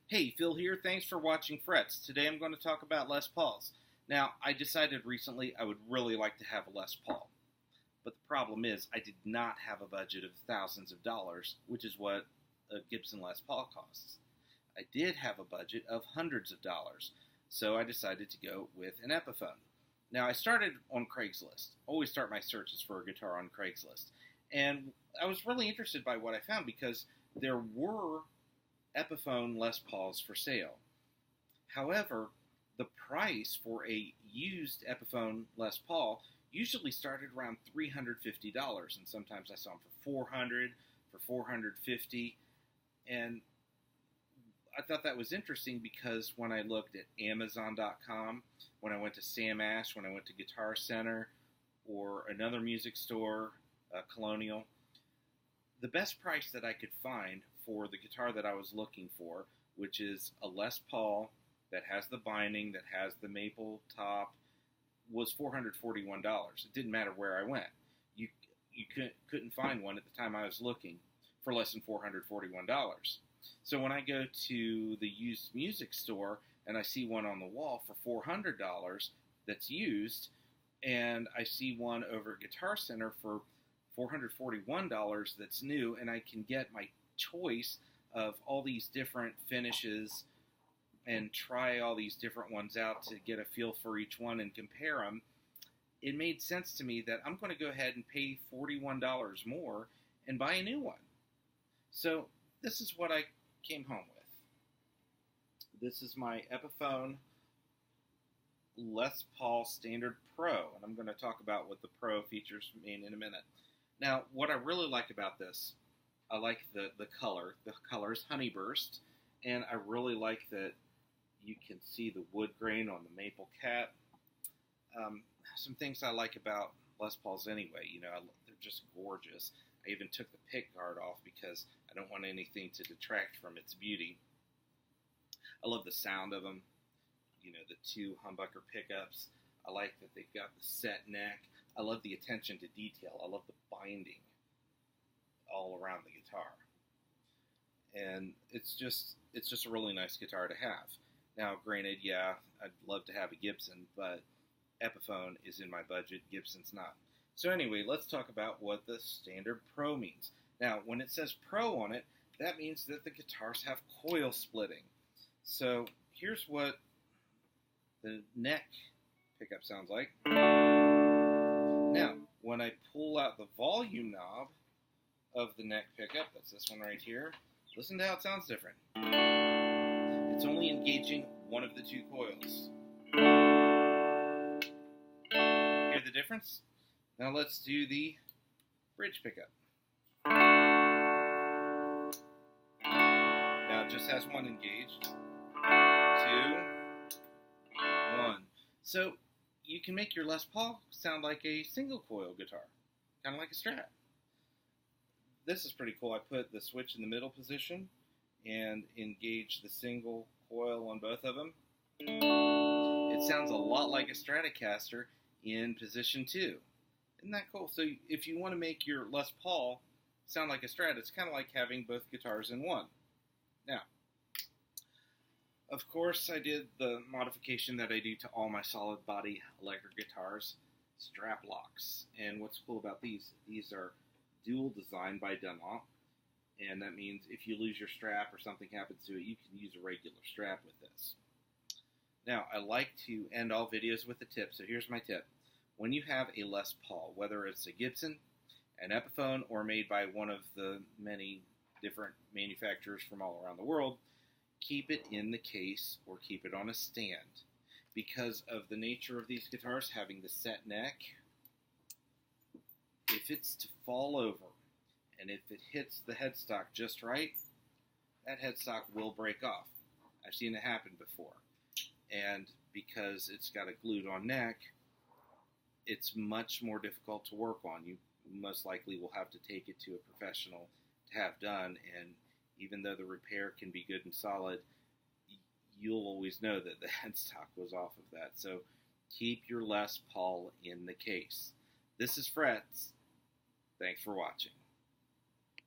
Hey, Phil here. Thanks for watching Frets. Today I'm going to talk about Les Pauls. Now, I decided recently I would really like to have a Les Paul. But the problem is I did not have a budget of thousands of dollars, which is what a Gibson Les Paul costs. I did have a budget of hundreds of dollars, so I decided to go with an Epiphone. Now, I started on Craigslist. Always start my searches for a guitar on Craigslist. And I was really interested by what I found because there were Epiphone Les Pauls for sale. However, the price for a used Epiphone Les Paul usually started around $350, and sometimes I saw them for $400, for $450, and I thought that was interesting because when I looked at Amazon.com, when I went to Sam Ash, when I went to Guitar Center, or another music store, Colonial, the best price that I could find for the guitar that I was looking for, which is a Les Paul that has the binding, that has the maple top, was $441. It didn't matter where I went. You couldn't find one at the time I was looking for less than $441. So when I go to the used music store and I see one on the wall for $400 that's used, and I see one over at Guitar Center for $441 that's new, and I can get my choice of all these different finishes and try all these different ones out to get a feel for each one and compare them, it made sense to me that I'm going to go ahead and pay $41 more and buy a new one. So this is what I came home with. This is my Epiphone Les Paul Standard Pro, and I'm going to talk about what the Pro features mean in a minute. Now, what I really like about this, I like the color. The color is Honeyburst, and I really like that you can see the wood grain on the maple cap. Some things I like about Les Pauls anyway, they're just gorgeous. I even took the pick guard off because I don't want anything to detract from its beauty. I love the sound of them, the two humbucker pickups. I like that they've got the set neck. I love the attention to detail. I love the binding all around the guitar. And it's just a really nice guitar to have. Now, granted, yeah, I'd love to have a Gibson, but Epiphone is in my budget, Gibson's not. So anyway, let's talk about what the Standard Pro means. Now, when it says Pro on it, that means that the guitars have coil splitting. So here's what the neck pickup sounds like. Now, when I pull out the volume knob of the neck pickup, that's this one right here, listen to how it sounds different. It's only engaging one of the two coils. Hear the difference? Now let's do the bridge pickup. Now it just has one engaged. 2, 1. So you can make your Les Paul sound like a single coil guitar, kind of like a Strat. This is pretty cool. I put the switch in the middle position and engage the single coil on both of them. It sounds a lot like a Stratocaster in position 2. Isn't that cool? So if you want to make your Les Paul sound like a Strat, it's kind of like having both guitars in one. Now, of course, I did the modification that I do to all my solid body electric guitars, strap locks. And what's cool about these are dual designed by Dunlop. And that means if you lose your strap or something happens to it, you can use a regular strap with this. Now, I like to end all videos with a tip, so here's my tip. When you have a Les Paul, whether it's a Gibson, an Epiphone, or made by one of the many different manufacturers from all around the world, keep it in the case or keep it on a stand. Because of the nature of these guitars having the set neck, if it's to fall over, and if it hits the headstock just right, that headstock will break off. I've seen it happen before. And because it's got a glued-on neck, it's much more difficult to work on. You most likely will have to take it to a professional to have done. And even though the repair can be good and solid, you'll always know that the headstock was off of that. So keep your Les Paul in the case. This is Frets. Thanks for watching.